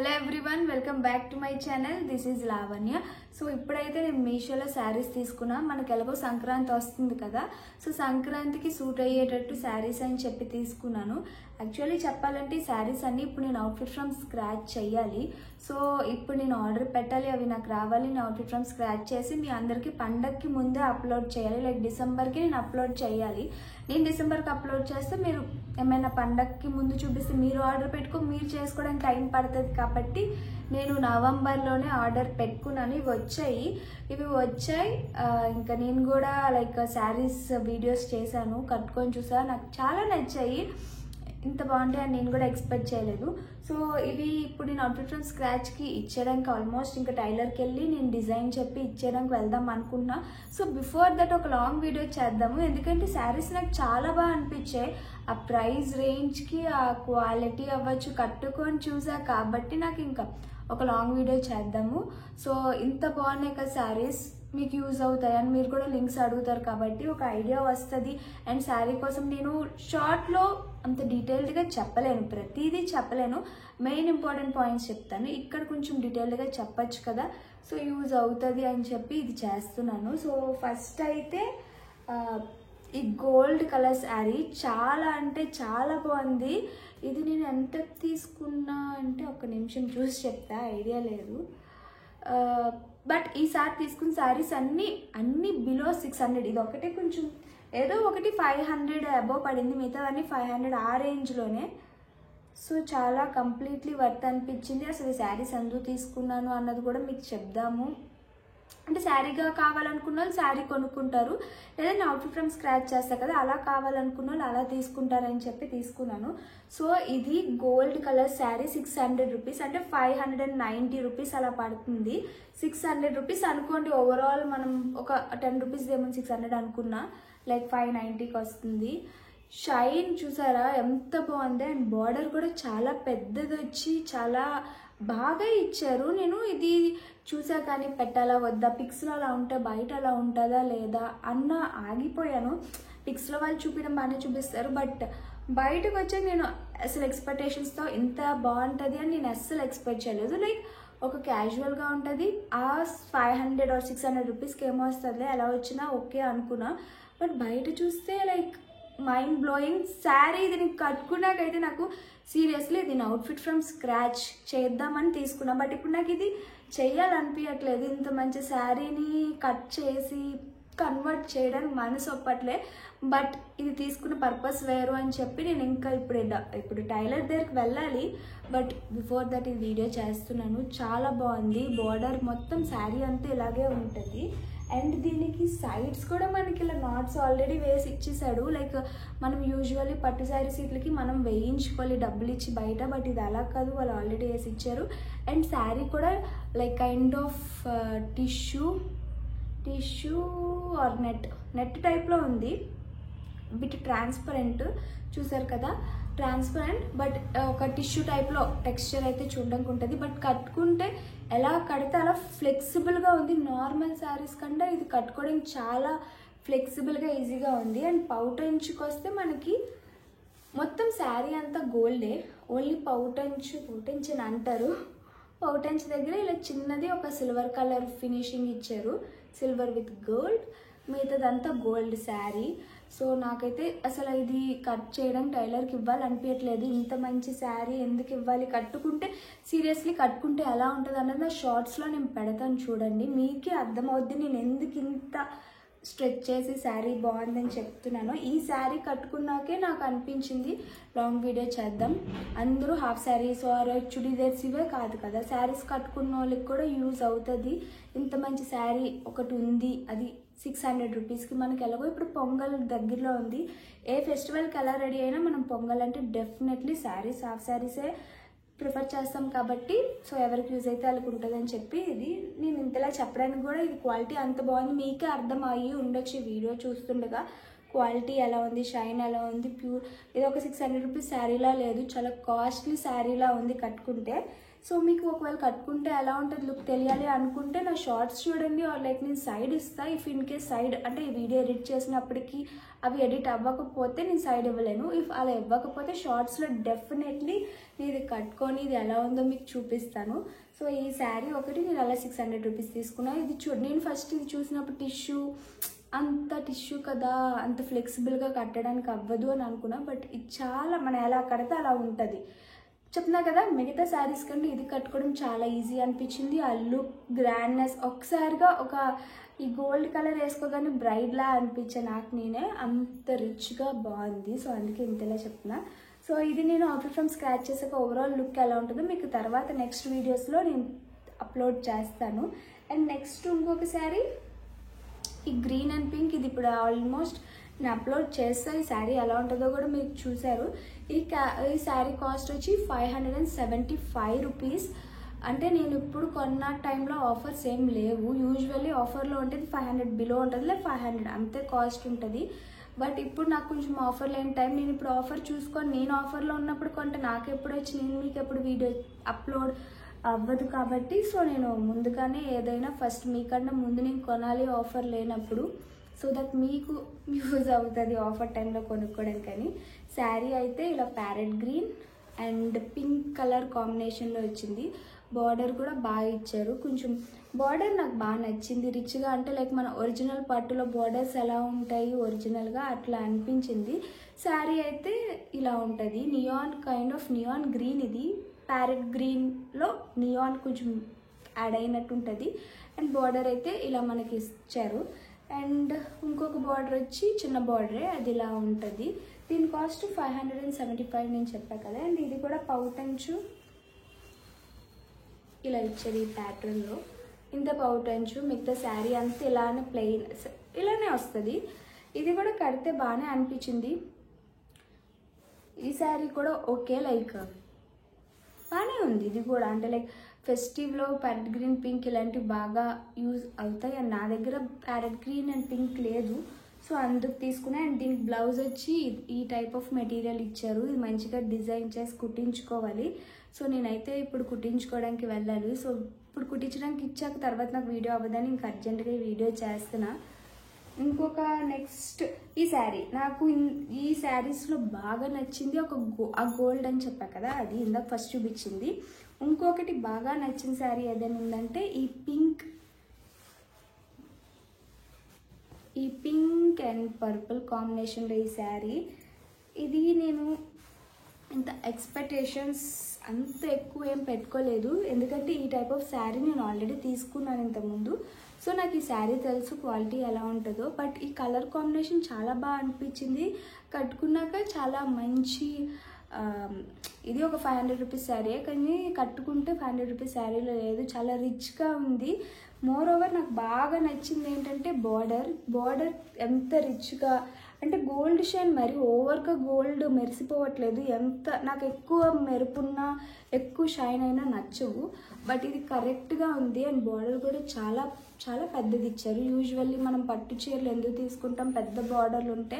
Hello everyone, welcome back to my channel. This is Lavanya. So ఇప్పుడైతే నేను మీషోలో శారీస్ తీసుకున్నా. మనకి ఎలాగో సంక్రాంతి వస్తుంది కదా, సో సంక్రాంతికి సూట్ అయ్యేటట్టు శారీస్ అని చెప్పి తీసుకున్నాను. యాక్చువల్లీ చెప్పాలంటే ఈ శారీస్ అన్నీ ఇప్పుడు నేను అవుట్ఫిట్ ఫ్రమ్ స్క్రాచ్ చేయాలి. సో ఇప్పుడు నేను ఆర్డర్ పెట్టాలి, అవి నాకు రావాలి. నేను అవుట్ఫిట్ ఫ్రమ్ స్క్రాచ్ చేసి మీ అందరికీ పండగకి ముందే అప్లోడ్ చేయాలి. లైక్ డిసెంబర్కి నేను అప్లోడ్ చేయాలి. నేను డిసెంబర్కి అప్లోడ్ చేస్తే మీరు ఏమైనా పండగకి ముందు చూపిస్తే మీరు ఆర్డర్ పెట్టుకో, మీరు చేసుకోవడానికి టైం పడుతుంది. కాబట్టి నేను నవంబర్లోనే ఆర్డర్ పెట్టుకున్నాను. ఇవి వచ్చాయి. ఇంకా నేను కూడా లైక్ శారీస్ వీడియోస్ చేశాను, కట్టుకొని చూసా, నాకు చాలా నచ్చాయి. ఇంత బాగుంటాయని నేను కూడా ఎక్స్పెక్ట్ చేయలేదు. సో ఇవి ఇప్పుడు నేను అవుట్ఫిట్ ఫ్రమ్ స్క్రాచ్కి ఇచ్చేయడానికి ఆల్మోస్ట్ ఇంకా టైలర్కి వెళ్ళి నేను డిజైన్ చెప్పి ఇచ్చేయడానికి వెళ్దాం అనుకున్నా. సో బిఫోర్ దట్ ఒక లాంగ్ వీడియో చేద్దాము, ఎందుకంటే శారీస్ నాకు చాలా బాగా అనిపించాయి. ఆ ప్రైస్ రేంజ్కి ఆ క్వాలిటీ అవ్వచ్చు, కట్టుకొని చూసా కాబట్టి నాకు ఇంకా ఒక లాంగ్ వీడియో చేద్దాము. సో ఇంత బాగున్నాయి కదా శారీస్, మీకు యూజ్ అవుతాయని మీరు కూడా లింక్స్ అడుగుతారు కాబట్టి ఒక ఐడియా వస్తుంది. అండ్ శారీ కోసం నేను షార్ట్లో అంత డీటెయిల్డ్గా చెప్పలేను, ప్రతిదీ చెప్పలేను, మెయిన్ ఇంపార్టెంట్ పాయింట్స్ చెప్తాను. ఇక్కడ కొంచెం డీటెయిల్డ్గా చెప్పచ్చు కదా, సో యూజ్ అవుతుంది అని చెప్పి ఇది చేస్తున్నాను. సో ఫస్ట్ అయితే ఈ గోల్డ్ కలర్ శారీ చాలా అంటే చాలా బాగుంది. ఇది నేను ఎంత తీసుకున్నా అంటే ఒక నిమిషం చూసి చెప్తా, ఐడియా లేదు. బట్ ఈసారి తీసుకున్న శారీస్ అన్నీ బిలో 600. ఇది ఒకటే కొంచెం ఏదో ఒకటి 500 అబోవ్ పడింది, మిగతావన్నీ 500 ఆ రేంజ్లోనే. సో చాలా కంప్లీట్లీ వర్త్ అనిపించింది. అసలు ఈ శారీస్ ఎందుకు తీసుకున్నాను అన్నది కూడా మీకు చెప్దాము. అంటే శారీగా కావాలనుకున్న వాళ్ళు శారీ కొనుక్కుంటారు, లేదా నేను అవుట్ఫిట్ ఫ్రమ్ స్క్రాచ్ చేస్తా కదా, అలా కావాలనుకున్న వాళ్ళు అలా తీసుకుంటారని చెప్పి తీసుకున్నాను. సో ఇది గోల్డ్ కలర్ శారీ 600 రూపీస్, అంటే 590 రూపీస్ అలా పడుతుంది. 600 రూపీస్ అనుకోండి, ఓవరాల్ మనం ఒక 10 రూపీస్ ఏమో 600 అనుకున్నా, లైక్ 590కి వస్తుంది. షైన్ చూసారా ఎంత బాగుంది. అండ్ బార్డర్ కూడా చాలా పెద్దది వచ్చి చాలా బాగా ఇచ్చారు. నేను ఇది చూసా కానీ పెట్టాలా వద్దా, పిక్స్లో అలా ఉంటే బయట అలా ఉంటుందా లేదా అన్న ఆగిపోయాను. పిక్స్లో వాళ్ళు చూపించడం బాగానే చూపిస్తారు, బట్ బయటకు వచ్చాక నేను అసలు ఎక్స్పెక్టేషన్స్తో ఇంత బాగుంటుంది అని నేను అస్సలు ఎక్స్పెక్ట్ చేయలేదు. లైక్ ఒక క్యాజువల్గా ఉంటుంది. ఆ 500 or 600 రూపీస్కి ఏమో వస్తుందిలే, ఎలా వచ్చినా ఓకే అనుకున్నా. బట్ బయట చూస్తే లైక్ మైండ్ బ్లోయింగ్ శారీ. ఇది నేను కట్టుకున్నాకైతే నాకు సీరియస్లీ ఇది నేను అవుట్ఫిట్ ఫ్రమ్ స్క్రాచ్ చేద్దామని తీసుకున్నా, బట్ ఇప్పుడు నాకు ఇది చెయ్యాలనిపించట్లేదు. ఇంత మంచి శారీని కట్ చేసి కన్వర్ట్ చేయడానికి మనసు ఒప్పట్లే. బట్ ఇది తీసుకున్న పర్పస్ వేరు అని చెప్పి నేను ఇంకా ఇప్పుడు టైలర్ దగ్గరికి వెళ్ళాలి. బట్ బిఫోర్ దట్ ఈ వీడియో చేస్తున్నాను. చాలా బాగుంది. బార్డర్ మొత్తం శారీ అంతా ఇలాగే ఉంటుంది. అండ్ దీనికి సైడ్స్ కూడా మనకి ఇలా నాట్స్ ఆల్రెడీ వేసి ఇచ్చేసాడు. లైక్ మనం యూజువల్లీ పట్టు శారీ సీట్లకి మనం వేయించుకోవాలి డబ్బులు ఇచ్చి బయట, బట్ ఇది అలా కాదు, వాళ్ళు ఆల్రెడీ వేసి ఇచ్చారు. అండ్ శారీ కూడా like kind of tissue or net టైప్లో ఉంది. బిట్ ట్రాన్స్పరెంట్, చూసారు కదా, ట్రాన్స్పరెంట్, బట్ ఒక టిష్యూ టైప్లో టెక్స్చర్ అయితే చూడడానికి ఉంటుంది. బట్ కట్టుకుంటే ఎలా కడితే అలా ఫ్లెక్సిబుల్గా ఉంది. నార్మల్ శారీస్ కంటే ఇది కట్టుకోవడానికి చాలా ఫ్లెక్సిబుల్గా ఈజీగా ఉంది. అండ్ పౌటంచుకి వస్తే మనకి మొత్తం శారీ అంతా గోల్డే, ఓన్లీ పౌటంచు అని అంటారు. పౌటంచు దగ్గర ఇలా చిన్నది ఒక సిల్వర్ కలర్ ఫినిషింగ్ ఇచ్చారు, సిల్వర్ విత్ గోల్డ్, మిగతాదంతా గోల్డ్ శారీ. సో నాకైతే అసలు ఇది కట్ చేయడం టైలర్కి ఇవ్వాలనిపించట్లేదు. ఇంత మంచి శారీ ఎందుకు ఇవ్వాలి, కట్టుకుంటే సీరియస్లీ కట్టుకుంటే ఎలా ఉంటుంది అన్నది నా షార్ట్స్లో నేను పెడతాను, చూడండి, మీకే అర్థమవుద్ది నేను ఎందుకు ఇంత స్ట్రెచ్ చేసి శారీ బాగుందని చెప్తున్నాను. ఈ శారీ కట్టుకున్నాకే నాకు అనిపించింది లాంగ్ వీడియో చేద్దాం. అందరూ హాఫ్ శారీస్ ఆర్ చుడీదార్స్ ఇవే కాదు కదా, శారీస్ కట్టుకున్న వాళ్ళకి కూడా యూజ్ అవుతుంది. ఇంత మంచి శారీ ఒకటి ఉంది, అది 600 రూపీస్కి. మనకి ఎలాగో ఇప్పుడు పొంగల్ దగ్గరలో ఉంది, ఏ ఫెస్టివల్కి ఎలా రెడీ అయినా మనం పొంగల్ అంటే డెఫినెట్లీ శారీస్, హాఫ్ శారీసే ప్రిఫర్ చేస్తాం కాబట్టి, సో ఎవరికి యూజ్ అయితే వాళ్ళకి ఉంటుందని చెప్పి ఇది నేను ఇంతలా చెప్పడానికి కూడా ఇది క్వాలిటీ అంత బాగుంది. మీకే అర్థం అయ్యి ఉండొచ్చు వీడియో చూస్తుండగా క్వాలిటీ ఎలా ఉంది, షైన్ ఎలా ఉంది, ప్యూర్. ఇది ఒక 600 రూపీస్ శారీలా లేదు, చాలా కాస్ట్లీ శారీలా ఉంది కట్టుకుంటే. సో మీకు ఒకవేళ కట్టుకుంటే ఎలా ఉంటుంది లుక్ తెలియాలి అనుకుంటే నా షార్ట్స్ చూడండి, ఆర్ లైక్ నేను సైడ్ ఇస్తాను. ఇఫ్ ఇన్ కేస్ సైడ్ అంటే ఈ వీడియో ఎడిట్ చేసినప్పటికీ అవి ఎడిట్ అవ్వకపోతే నేను సైడ్ ఇవ్వలేను. ఇఫ్ అలా ఇవ్వకపోతే షార్ట్స్లో డెఫినెట్లీ నేను ఇది కట్టుకొని ఇది ఎలా ఉందో మీకు చూపిస్తాను. సో ఈ శారీ ఒకటి నేను అలా 600 రూపీస్ తీసుకున్నాను. ఇది నేను ఫస్ట్ ఇది చూసినప్పుడు అంత టిష్యూ కదా, అంత ఫ్లెక్సిబుల్గా కట్టడానికి అవ్వదు అని అనుకున్నా. బట్ ఇది చాలా మనం ఎలా కడితే అలా ఉంటుంది. చెప్తున్నా కదా, మిగతా శారీస్ కంటే ఇది కట్టుకోవడం చాలా ఈజీ అనిపించింది. ఆ లుక్ గ్రాండ్నెస్ ఒకసారిగా ఈ గోల్డ్ కలర్ వేసుకోగానే బ్రైడ్లా అనిపించే నాకు నేనే, అంత రిచ్గా బాగుంది. సో అందుకే ఇంతలా చెప్తున్నా. సో ఇది నేను అవుట్ఫిట్ ఫ్రమ్ స్క్రాచ్ చేసాక ఓవరాల్ లుక్ ఎలా ఉంటుందో మీకు తర్వాత నెక్స్ట్ వీడియోస్లో నేను అప్లోడ్ చేస్తాను. అండ్ నెక్స్ట్ ఇంకొక శారీ ఈ గ్రీన్ అండ్ పింక్, ఇది ఇప్పుడు ఆల్మోస్ట్ నేను అప్లోడ్ చేస్తాను. ఈ శారీ ఎలా ఉంటుందో కూడా మీరు చూసారు. ఈ శారీ కాస్ట్ వచ్చి 575 రూపీస్. అంటే నేను ఇప్పుడు కొన్న టైంలో ఆఫర్స్ ఏం లేవు. యూజువల్లీ ఆఫర్లో ఉంటుంది 500 బిలో ఉంటుంది, లేదా 500 అంతే కాస్ట్ ఉంటుంది. బట్ ఇప్పుడు నాకు కొంచెం ఆఫర్ లేని టైం, నేను ఇప్పుడు ఆఫర్ చూసుకొని నేను ఆఫర్లో ఉన్నప్పుడు కొంటే నాకు ఎప్పుడు వచ్చి నేను మీకు ఎప్పుడు వీడియో అప్లోడ్ అవ్వదు కాబట్టి, సో నేను ముందుగానే ఏదైనా ఫస్ట్ మీకన్నా ముందు నేను కొనాలి ఆఫర్ లేనప్పుడు, సో దట్ మీకు యూజ్ అవుతుంది ఆఫర్ టైంలో కొనుక్కోవడానికని. శారీ అయితే ఇలా parrot green and pink colour కాంబినేషన్లో వచ్చింది. బార్డర్ కూడా బాగా ఇచ్చారు. కొంచెం బార్డర్ నాకు బాగా నచ్చింది, రిచ్గా. అంటే లైక్ మన ఒరిజినల్ పట్టులో బార్డర్స్ ఎలా ఉంటాయి ఒరిజినల్గా అట్లా అనిపించింది. శారీ అయితే ఇలా ఉంటుంది. Neon kind of neon green, ఇది ప్యారెట్ గ్రీన్లో నియాన్ కొంచెం యాడ్ అయినట్టు ఉంటుంది. అండ్ బార్డర్ అయితే ఇలా మనకి ఇచ్చారు. అండ్ ఇంకొక బార్డర్ వచ్చి చిన్న బార్డరే, అది ఇలా ఉంటుంది. దీని కాస్ట్ 575 నేను చెప్పాను కదా. అండ్ ఇది కూడా పౌటంచు ఇలా ఇచ్చారు ఈ ప్యాటర్న్లో. ఇంత పౌటంచు, మిగతా శారీ అంతా ఇలానే ప్లెయిన్ ఇలానే వస్తుంది. ఇది కూడా కడితే బాగానే అనిపించింది. ఈ శారీ కూడా ఓకే, లైక్ బాగానే ఉంది. ఇది కూడా అంటే లైక్ ఫెస్టివ్లో ప్యారెట్ గ్రీన్ పింక్ ఇలాంటివి బాగా యూజ్ అవుతాయి. అండ్ నా దగ్గర ప్యారెట్ గ్రీన్ అండ్ పింక్ లేదు, సో అందుకు తీసుకున్నా. అండ్ దీనికి బ్లౌజ్ వచ్చి ఈ టైప్ ఆఫ్ మెటీరియల్ ఇచ్చారు. ఇది మంచిగా డిజైన్ చేసి కుట్టించుకోవాలి. సో నేనైతే ఇప్పుడు కుట్టించుకోవడానికి వెళ్ళాలి. సో ఇప్పుడు కుట్టించడానికి ఇచ్చాక తర్వాత నాకు వీడియో అవ్వదని ఇంక అర్జెంటుగా ఈ వీడియో చేస్తున్నా. ఇంకొక నెక్స్ట్ ఈ శారీ నాకు ఈ శారీస్లో బాగా నచ్చింది. ఆ గోల్డ్ అని చెప్పా కదా, అది ఇందాక ఫస్ట్ చూపించింది. ఇంకొకటి బాగా నచ్చిన శారీ ఏదైనా ఉందంటే ఈ పింక్ అండ్ పర్పుల్ కాంబినేషన్లో ఈ శారీ. ఇది నేను ఇంత ఎక్స్పెక్టేషన్స్ అంత ఎక్కువ ఏం పెట్టుకోలేదు, ఎందుకంటే ఈ టైప్ ఆఫ్ శారీ నేను ఆల్రెడీ తీసుకున్నాను ఇంతకుముందు. సో నాకు ఈ శారీ తెలుసు క్వాలిటీ ఎలా ఉంటుందో. బట్ ఈ కలర్ కాంబినేషన్ చాలా బాగా అనిపించింది. కట్టుకున్నాక చాలా మంచి, ఇది ఒక 500 రూపీస్ శారీ, కానీ కట్టుకుంటే 500 రూపీస్ శారీలో లేదు, చాలా రిచ్గా ఉంది. మోర్ ఓవర్ నాకు బాగా నచ్చింది ఏంటంటే బార్డర్ ఎంత రిచ్గా, అంటే గోల్డ్ షైన్ మరి ఓవర్గా గోల్డ్ మెరిసిపోవట్లేదు. నాకు ఎక్కువ మెరుపున్నా ఎక్కువ షైన్ అయినా నచ్చవు, బట్ ఇది కరెక్ట్గా ఉంది. అండ్ బార్డర్ కూడా చాలా చాలా పెద్దది ఇచ్చారు. యూజువల్లీ మనం పట్టు చీరలు ఎందుకు తీసుకుంటాం, పెద్ద బార్డర్లు ఉంటే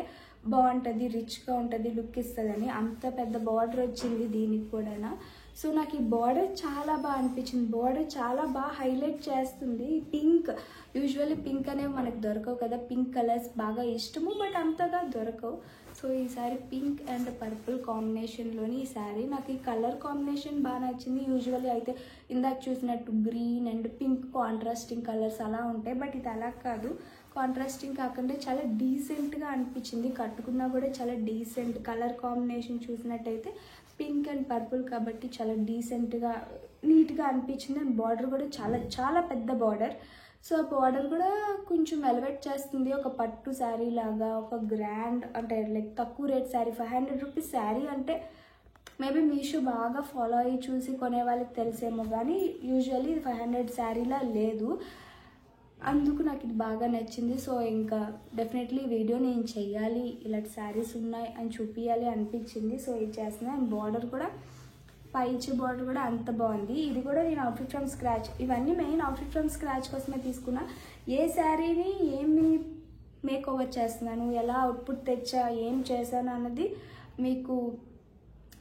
బాగుంటుంది, రిచ్గా ఉంటుంది, లుక్ ఇస్తుందని. అంత పెద్ద బార్డర్ వచ్చింది దీనికి కూడా. సో నాకు ఈ బార్డర్ చాలా బాగా అనిపించింది. బార్డర్ చాలా బాగా హైలైట్ చేస్తుంది. పింక్, యూజువల్లీ పింక్ అనేవి మనకు దొరకవు కదా, పింక్ కలర్స్ బాగా ఇష్టము బట్ అంతగా దొరకవు. సో ఈసారి పింక్ అండ్ పర్పుల్ కాంబినేషన్లోని ఈ శారీ నాకు ఈ కలర్ కాంబినేషన్ బాగా నచ్చింది. యూజువల్లీ అయితే ఇందాక చూసినట్టు green and pink contrasting colours అలా ఉంటాయి, బట్ ఇది అలా కాదు. కాంట్రాస్టింగ్ కాకుండా చాలా డీసెంట్గా అనిపించింది. కట్టుకున్నా కూడా చాలా డీసెంట్ కలర్ కాంబినేషన్ చూసినట్టయితే పింక్ అండ్ పర్పుల్ కాబట్టి చాలా డీసెంట్గా నీట్గా అనిపించింది. అండ్ బార్డర్ కూడా చాలా చాలా పెద్ద బార్డర్. సో బార్డర్ కూడా కొంచెం ఎలివేట్ చేస్తుంది. ఒక పట్టు శారీ లాగా, ఒక గ్రాండ్ అంటే లైక్ తక్కువ రేట్ శారీ, 500 రూపీస్ శారీ అంటే మేబీ మీషో బాగా ఫాలో అయ్యి చూసి కొనే వాళ్ళకి తెలిసేమో, కానీ యూజువల్లీ 500 శారీలా లేదు. అందుకు నాకు ఇది బాగా నచ్చింది. సో ఇంకా డెఫినెట్లీ వీడియో నేను చెయ్యాలి, ఇలాంటి శారీస్ ఉన్నాయి అని చూపించాలి అనిపించింది. సో ఇది చేస్తున్నాను. అండ్ బార్డర్ కూడా పైచి బార్డర్ కూడా అంత బాగుంది. ఇది కూడా నేను అవుట్ఫిట్ ఫ్రమ్ స్క్రాచ్, ఇవన్నీ మెయిన్ అవుట్ఫిట్ ఫ్రమ్ స్క్రాచ్ కోసమే తీసుకున్నా. ఏ శారీని ఏమి మేక్ ఓవర్ చేస్తున్నాను, ఎలా అవుట్పుట్ తెచ్చా, ఏం చేశాను అన్నది మీకు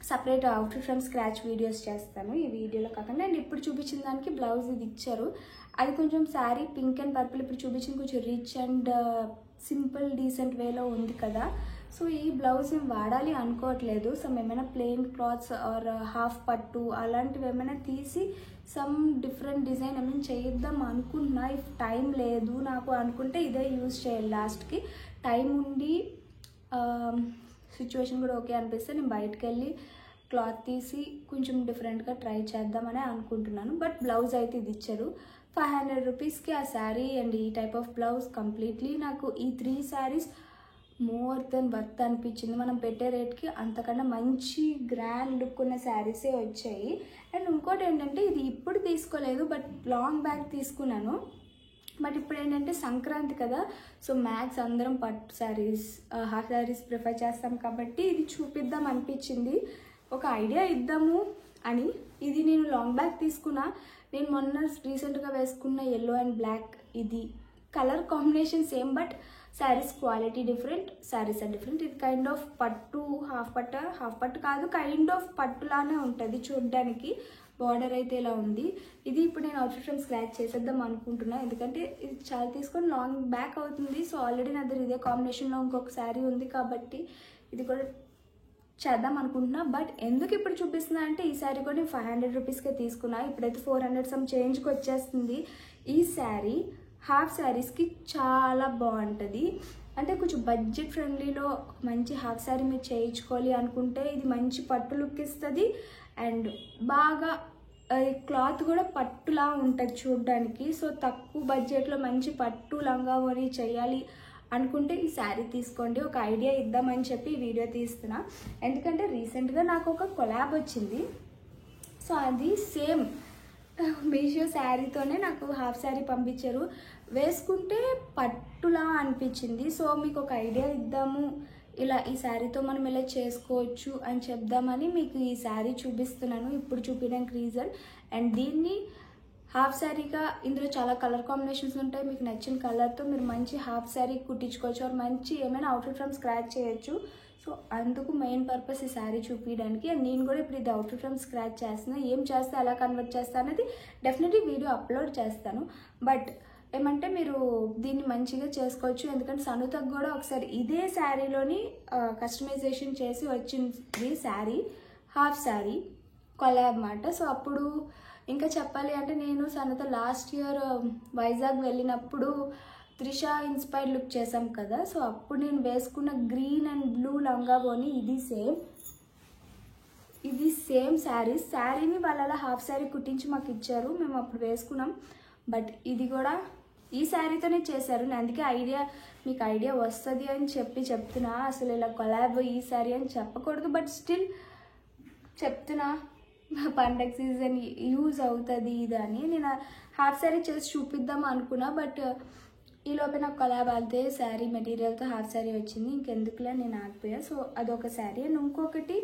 separate outfit from scratch videos చేస్తాను ఈ వీడియోలో కాకుండా. అండ్ ఇప్పుడు చూపించిన దానికి బ్లౌజ్ ఇది ఇచ్చారు. అది కొంచెం శారీ పింక్ అండ్ పర్పుల్, ఇప్పుడు చూపించింది కొంచెం రిచ్ అండ్ సింపుల్ డీసెంట్ వేలో ఉంది కదా. సో ఈ బ్లౌజ్ నేను వాడాలి అనుకోవట్లేదు. సమ్ ఏమైనా ప్లెయిన్ క్లాత్స్ ఆర్ హాఫ్ పట్టు అలాంటివి ఏమైనా తీసి సమ్ డిఫరెంట్ డిజైన్ ఏమైనా చేద్దాం అనుకుంటున్నా. ఇఫ్ టైం లేదు నాకు అనుకుంటే ఇదే యూజ్ చేయాలి. లాస్ట్కి టైం ఉండి సిచ్యువేషన్ కూడా ఓకే అనిపిస్తే నేను బయటకు వెళ్ళి క్లాత్ తీసి కొంచెం డిఫరెంట్గా ట్రై చేద్దామని అనుకుంటున్నాను. బట్ బ్లౌజ్ అయితే ఇది ఇచ్చారు 500 రూపీస్కి ఆ శారీ అండ్ ఈ టైప్ ఆఫ్ బ్లౌజ్. కంప్లీట్లీ నాకు ఈ 3 శారీస్ మోర్ దెన్ వర్త్ అనిపించింది. మనం పెట్టే రేట్కి అంతకన్నా మంచి గ్రాండ్ లుక్ ఉన్న శారీసే వచ్చాయి. అండ్ ఇంకోటి ఏంటంటే ఇది ఇప్పుడు తీసుకోలేదు, బట్ లాంగ్ బ్యాక్ తీసుకున్నాను. బట్ ఇప్పుడు ఏంటంటే సంక్రాంతి కదా, సో మ్యాక్స్ అందరం పట్టు శారీస్ హాఫ్ శారీస్ ప్రిఫర్ చేస్తాం కాబట్టి ఇది చూపిద్దాం అనిపించింది, ఒక ఐడియా ఇద్దాము అని. ఇది నేను లాంగ్ బ్యాక్ తీసుకున్నా. నేను మొన్న రీసెంట్గా వేసుకున్న ఎల్లో అండ్ బ్లాక్, ఇది colour combination same but saris quality different, saris are different. ఇది కైండ్ ఆఫ్ పట్టు, హాఫ్ పట్టు కాదు, కైండ్ ఆఫ్ పట్టులానే ఉంటుంది చూడడానికి. బార్డర్ అయితే ఇలా ఉంది. ఇది ఇప్పుడు నేను అవుట్ఫిట్ ఫ్రమ్ స్క్రాచ్ చేసేద్దాం అనుకుంటున్నా, ఎందుకంటే ఇది చాలా తీసుకొని లాంగ్ బ్యాక్ అవుతుంది. సో ఆల్రెడీ నా దగ్గర ఇదే కాంబినేషన్లో ఇంకొక శారీ ఉంది కాబట్టి ఇది కూడా చేద్దాం అనుకుంటున్నా. బట్ ఎందుకు ఇప్పుడు చూపిస్తున్నా అంటే ఈ శారీ కూడా నేను 500 రూపీస్కే తీసుకున్నా. ఇప్పుడైతే 400 సమ్ చేంజ్కి వచ్చేస్తుంది. ఈ శారీ హాఫ్ శారీస్కి చాలా బాగుంటుంది. అంటే కొంచెం బడ్జెట్ ఫ్రెండ్లీలో మంచి హాఫ్ శారీ మీరు చేయించుకోవాలి అనుకుంటే ఇది మంచి పట్టు లుక్ ఇస్తుంది. అండ్ బాగా క్లాత్ కూడా పట్టులా ఉంటుంది చూడడానికి. సో తక్కువ బడ్జెట్లో మంచి పట్టు లంగా ఓని చేయాలి అనుకుంటే ఈ శారీ తీసుకోండి. ఒక ఐడియా ఇద్దామని చెప్పి ఈ వీడియో తీస్తున్నా, ఎందుకంటే రీసెంట్గా నాకు ఒక కొలాబ్ వచ్చింది. సో అది సేమ్ మీషో శారీతోనే నాకు హాఫ్ శారీ పంపించారు. వేసుకుంటే పట్టులా అనిపించింది. సో మీకు ఒక ఐడియా ఇద్దాము, ఇలా ఈ శారీతో మనం ఇలా చేసుకోవచ్చు అని చెప్దామని మీకు ఈ శారీ చూపిస్తున్నాను ఇప్పుడు చూపించడానికి రీజన్. అండ్ దీన్ని హాఫ్ శారీగా ఇందులో చాలా కలర్ కాంబినేషన్స్ ఉంటాయి. మీకు నచ్చిన కలర్తో మీరు మంచి హాఫ్ శారీ కుట్టించుకోవచ్చు, ఆర్ మంచి ఏమైనా అవుట్ఫిట్ ఫ్రమ్ స్క్రాచ్ చేయొచ్చు. సో అందుకు మెయిన్ పర్పస్ ఈ శారీ చూపించడానికి. అండ్ నేను కూడా ఇప్పుడు ఇది అవుట్ఫిట్ ఫ్రమ్ స్క్రాచ్ చేస్తున్నాను. ఏం చేస్తే ఎలా కన్వర్ట్ చేస్తాను అనేది డెఫినెట్లీ వీడియో అప్లోడ్ చేస్తాను. బట్ ఏమంటే మీరు దీన్ని మంచిగా చేసుకోవచ్చు, ఎందుకంటే సనుతకు కూడా ఒకసారి ఇదే శారీలోని కస్టమైజేషన్ చేసి వచ్చింది శారీ, హాఫ్ శారీ కొలాబ్ మాట. సో అప్పుడు ఇంకా చెప్పాలి అంటే నేను సనుత లాస్ట్ ఇయర్ వైజాగ్ వెళ్ళినప్పుడు త్రిష ఇన్స్పైర్డ్ లుక్ చేసాం కదా. సో అప్పుడు నేను వేసుకున్న గ్రీన్ అండ్ బ్లూ లంగా ఓని ఇది సేమ్ శారీని వాళ్ళ హాఫ్ శారీ కుట్టించి మాకు ఇచ్చారు, మేము అప్పుడు వేసుకున్నాం. బట్ ఇది కూడా ఈ శారీతోనే చేశారు. నేను అందుకే మీకు ఐడియా వస్తుంది అని చెప్తున్నా. అసలు ఇలా కొలాబ్ ఈ శారీ అని చెప్పకూడదు, బట్ స్టిల్ చెప్తున్నా, పండగ సీజన్ యూజ్ అవుతుంది ఇది అని. నేను హాఫ్ శారీ చేసి చూపిద్దాం అనుకున్నా, బట్ ఈ లోపల నాకు కొలాబ్ అయితే శారీ మెటీరియల్తో హాఫ్ శారీ వచ్చింది. ఇంకెందుకులే నేను ఆగిపోయా. సో అదొక శారీ. అండ్ ఇంకొకటి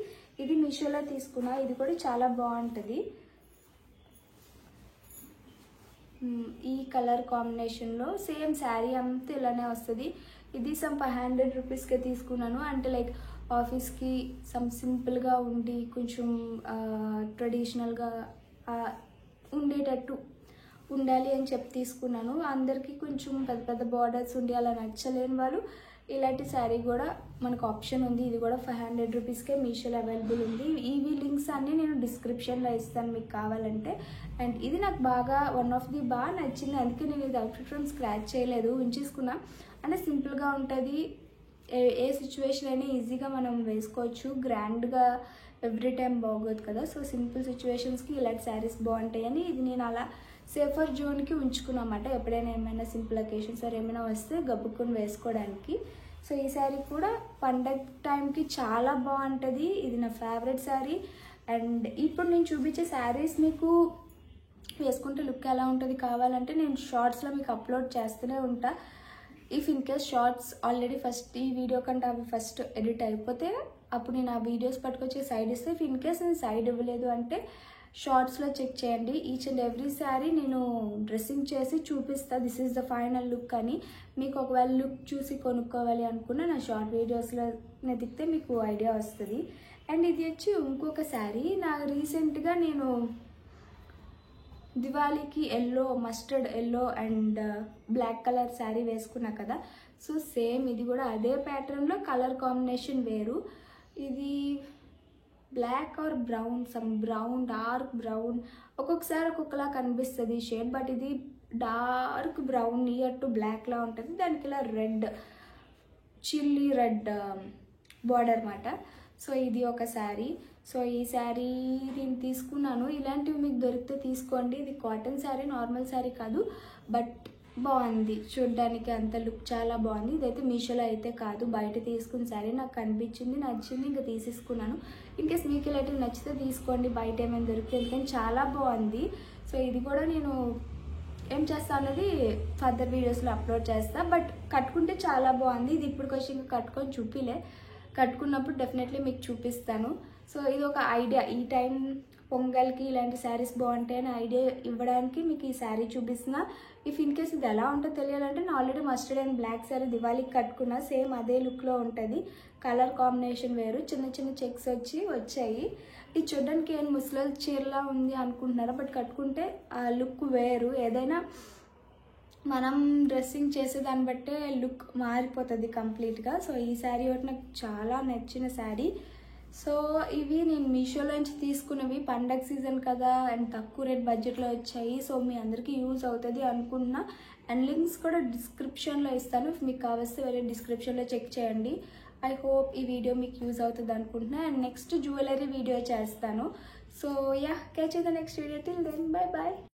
ఇది మీషోలో తీసుకున్నా, ఇది కూడా చాలా బాగుంటుంది. ఈ కలర్ కాంబినేషన్లో సేమ్ శారీ అంతా ఇలానే వస్తుంది. ఇది సమ్ 500 రూపీస్కే తీసుకున్నాను. అంటే లైక్ ఆఫీస్కి సమ్ సింపుల్గా ఉండి కొంచెం ట్రెడిషనల్గా ఉండేటట్టు ఉండాలి అని చెప్పి తీసుకున్నాను. అందరికీ కొంచెం పెద్ద పెద్ద బార్డర్స్ ఉండి అలా నచ్చలేని వాళ్ళు ఇలాంటి శారీ కూడా మనకు ఆప్షన్ ఉంది. ఇది కూడా 500 రూపీస్కే మీషోలో అవైలబుల్ ఉంది. ఇవి లింక్స్ అన్నీ నేను డిస్క్రిప్షన్లో ఇస్తాను మీకు కావాలంటే. అండ్ ఇది నాకు బాగా బాగా నచ్చింది, అందుకే నేను ఇది అవుట్ఫిట్ ఫ్రమ్ స్క్రాచ్ చేయలేదు, ఉంచేసుకున్నా. అంటే సింపుల్గా ఉంటుంది, ఏ సిచ్యువేషన్ అయినా ఈజీగా మనం వేసుకోవచ్చు. గ్రాండ్గా ఎవ్రీ టైం బాగోదు కదా. సో సింపుల్ సిచ్యువేషన్స్కి ఇలాంటి శారీస్ బాగుంటాయని ఇది నేను అలా సేఫర్ జోన్కి ఉంచుకున్నమాట. ఎప్పుడైనా ఏమైనా సింపుల్ అకేషన్స్ ఏమైనా వస్తే గబ్బుకొని వేసుకోవడానికి. సో ఈ శారీ కూడా పండగ టైంకి చాలా బాగుంటుంది. ఇది నా ఫేవరెట్ శారీ. అండ్ ఇప్పుడు నేను చూపించే శారీస్ మీకు వేసుకుంటే లుక్ ఎలా ఉంటుంది కావాలంటే నేను షార్ట్స్లో మీకు అప్లోడ్ చేస్తూనే ఉంటా. If in case shorts already first ఈ వీడియో కంటే అవి ఫస్ట్ ఎడిట్ అయిపోతే అప్పుడు నేను ఆ వీడియోస్ పట్టుకొచ్చి సైడ్ ఇస్తే, ఇఫ్ ఇన్ కేస్ నేను సైడ్ ఇవ్వలేదు అంటే షార్ట్స్లో చెక్ చేయండి. ఈచ్ అండ్ ఎవ్రీ శారీ నేను డ్రెస్సింగ్ చేసి చూపిస్తా, this is the final look అని. మీకు ఒకవేళ లుక్ చూసి కొనుక్కోవాలి అనుకున్న నా షార్ట్ వీడియోస్లో వెతికితే మీకు ఐడియా వస్తుంది. అండ్ ఇది వచ్చి ఇంకొక శారీ. రీసెంట్గా నేను దివాళీకి yellow, mustard yellow and black colour sari వేసుకున్నా కదా, సో సేమ్ ఇది కూడా అదే ప్యాటర్న్లో కలర్ కాంబినేషన్ వేరు. ఇది black or brown, some brown, dark brown, ఒక్కొక్కసారి ఒక్కొక్కలా కనిపిస్తుంది షేడ్, బట్ ఇది డార్క్ బ్రౌన్ నియర్ టు బ్లాక్లా ఉంటుంది. దానికి ఇలా రెడ్, చిల్లీ రెడ్ బార్డర్ అన్నమాట. సో ఇది ఒక శారీ. సో ఈ శారీ నేను తీసుకున్నాను. ఇలాంటివి మీకు దొరికితే తీసుకోండి. ఇది కాటన్ శారీ, నార్మల్ శారీ కాదు, బట్ బాగుంది చూడడానికి, అంత లుక్ చాలా బాగుంది. ఇదైతే మీషోలో అయితే కాదు, బయట తీసుకున్న శారీ. నాకు కనిపించింది, నచ్చింది, ఇంకా తీసేసుకున్నాను. ఇన్కేస్ మీకు ఇలాంటివి నచ్చితే తీసుకోండి, బయట ఏమైనా దొరికితే. ఎందుకంటే చాలా బాగుంది. సో ఇది కూడా నేను ఏం చేస్తా అన్నది ఫర్దర్ వీడియోస్లో అప్లోడ్ చేస్తా. బట్ కట్టుకుంటే చాలా బాగుంది. ఇది ఇప్పుడు కొంచెం ఇంకా కట్టుకొని చూపిలే, కట్టుకున్నప్పుడు డెఫినెట్లీ మీకు చూపిస్తాను. సో ఇది ఒక ఐడియా, ఈ టైం పొంగల్కి ఇలాంటి శారీస్ బాగుంటాయని ఐడియా ఇవ్వడానికి మీకు ఈ శారీ చూపిస్తున్నా. ఇఫ్ ఇన్ కేస్ ఇది ఎలా ఉంటుందో తెలియాలంటే నేను already mustard and black sari దివాళీకి కట్టుకున్నా, సేమ్ అదే లుక్లో ఉంటుంది. కలర్ కాంబినేషన్ వేరు, చిన్న చిన్న చెక్స్ వచ్చాయి. ఇది చూడడానికి ఏం ముసలి చీరలా ఉంది అనుకుంటున్నారా, బట్ కట్టుకుంటే ఆ లుక్ వేరు. ఏదైనా మనం డ్రెస్సింగ్ చేసే దాన్ని బట్టే లుక్ మారిపోతుంది కంప్లీట్గా. సో ఈ శారీ ఒకటి నాకు చాలా నచ్చిన శారీ. సో ఇవి నేను మీషోలో నుంచి తీసుకున్నవి, పండగ సీజన్ కదా అండ్ తక్కువ రేట్ బడ్జెట్లో వచ్చాయి. సో మీ అందరికీ యూజ్ అవుతుంది అనుకుంటున్నా. అండ్ లింక్స్ కూడా డిస్క్రిప్షన్లో ఇస్తాను, మీకు కావస్తే వెళ్ళి డిస్క్రిప్షన్లో చెక్ చేయండి. ఐ హోప్ ఈ వీడియో మీకు యూజ్ అవుతుంది అనుకుంటున్నా. అండ్ నెక్స్ట్ జ్యువెలరీ వీడియో చేస్తాను. So yeah, catch you in the next video. Till then, bye bye.